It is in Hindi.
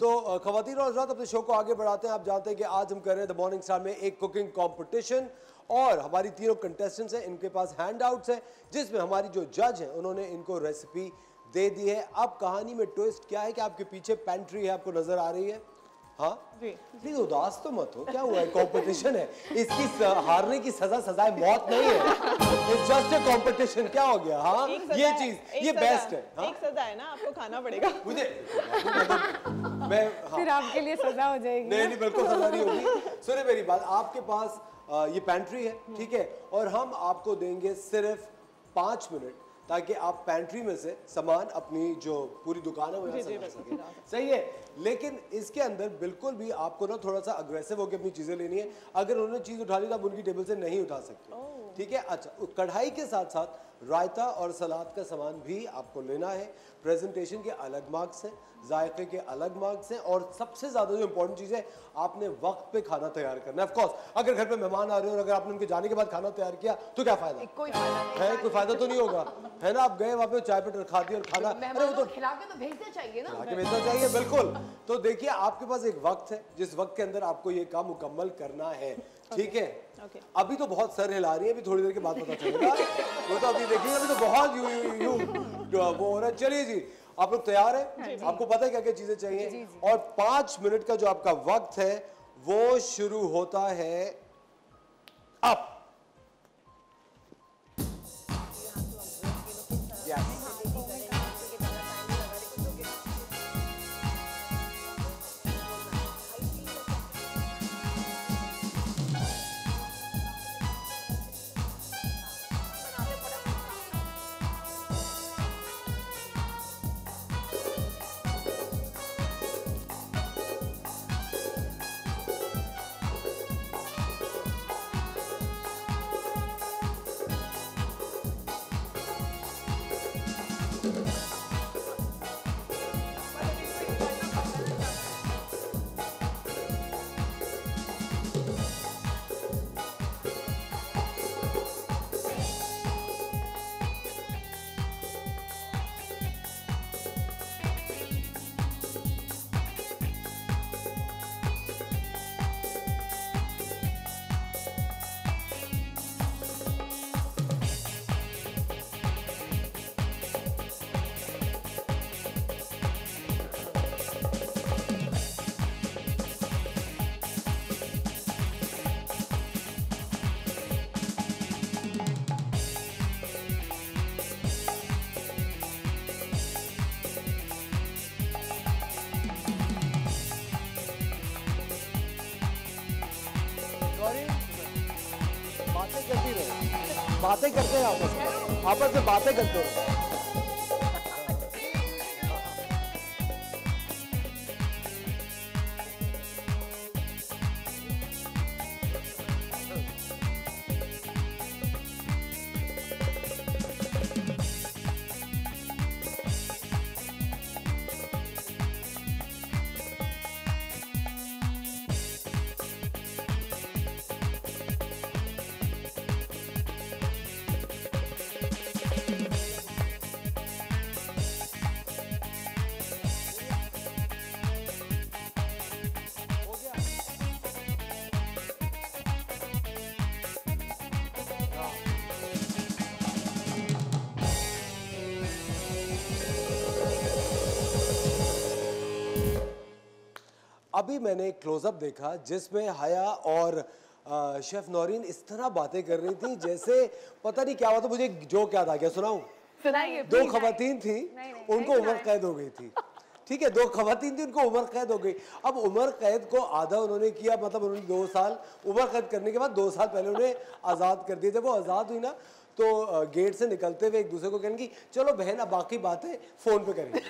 तो खवातीन और हज़रात, अपने शो को आगे बढ़ाते हैं। आप जानते हैं कि आज हम कर रहे हैं द मॉर्निंग स्टार में एक कुकिंग कंपटीशन और हमारी तीनों कंटेस्टेंट्स हैं, इनके पास हैंड आउट्स हैं जिसमें हमारी जो जज हैं उन्होंने इनको रेसिपी दे दी है। अब कहानी में ट्विस्ट क्या है कि आपके पीछे पेंट्री है, आपको नजर आ रही है? हाँ जी। प्लीज उदास तो मत हो, क्या हुआ है? कंपटीशन है, इसकी हारने की सजा सजाए मौत नहीं है। It's just a competition. क्या हो गया? हाँ ये चीज, ये बेस्ट है। हाँ? एक सजा है ना, आपको खाना पड़ेगा मुझे मैं हाँ। फिर आपके लिए सजा हो जाएगी। नहीं बिल्कुल सजा नहीं होगी। सुनिए मेरी बात, आपके पास ये पेंट्री है, ठीक है, और हम आपको देंगे सिर्फ 5 मिनट ताकि आप पेंट्री में से सामान अपनी जो पूरी दुकान है वो यहाँ सके। सही है, लेकिन इसके अंदर बिल्कुल भी आपको ना थोड़ा सा अग्रेसिव होकर अपनी चीजें लेनी है। अगर उन्होंने चीज उठा ली तो आप उनकी टेबल से नहीं उठा सकते, ठीक है? अच्छा, कढ़ाई के साथ साथ रायता और सलाद का सामान भी आपको लेना है। प्रेजेंटेशन के अलग मार्क्स हैं, जायके के अलग मार्क्स हैं, और सबसे ज्यादा जो इंपॉर्टेंट चीज है, आपने वक्त पे खाना तैयार करना है। ऑफ कोर्स अगर घर पे मेहमान आ रहे हो और अगर आपने उनके जाने के बाद खाना तैयार किया तो क्या फायदा? कोई फायदा नहीं है, कोई फायदा तो नहीं होगा, है ना? आप गए वहां पे चाय पे खा दी और खाना, अरे वो तो खिला के तो भेजना चाहिए ना, खिला के भेजना चाहिए। बिल्कुल। तो देखिए आपके पास एक वक्त है जिस वक्त के अंदर आपको ये काम मुकम्मल करना है, ठीक है? अभी तो बहुत सर हिला रही है, अभी थोड़ी देर के बाद पता चलेगा। वो तो अभी देखिए, अभी तो बहुत यू वो हो रहा है। चलिए जी, आप लोग तैयार हैं? आपको पता है क्या क्या चीजें चाहिए? और 5 मिनट का जो आपका वक्त है वो शुरू होता है अब। बातें करते हैं, आपस में बातें करते हैं। अभी मैंने एक क्लोजअप देखा जिसमें हया और शेफ नौरीन इस तरह बातें कर रही थी जैसे पता नहीं क्या हुआ। तो मुझे जोक याद आ गया, सुनाऊं? सुनाइए। 2 खवातीन थी, उनको उम्र कैद हो गई थी, ठीक है? 2 खवातीन थी, उनको उम्र कैद हो गई। अब उम्र कैद को आधा उन्होंने किया, मतलब उन्होंने 2 साल उम्र कैद करने के बाद 2 साल पहले उन्हें आज़ाद कर दिया। जब वो आज़ाद हुई ना तो गेट से निकलते हुए एक दूसरे को कहने की चलो बहन अब बाकी बातें फोन पे करेंगे।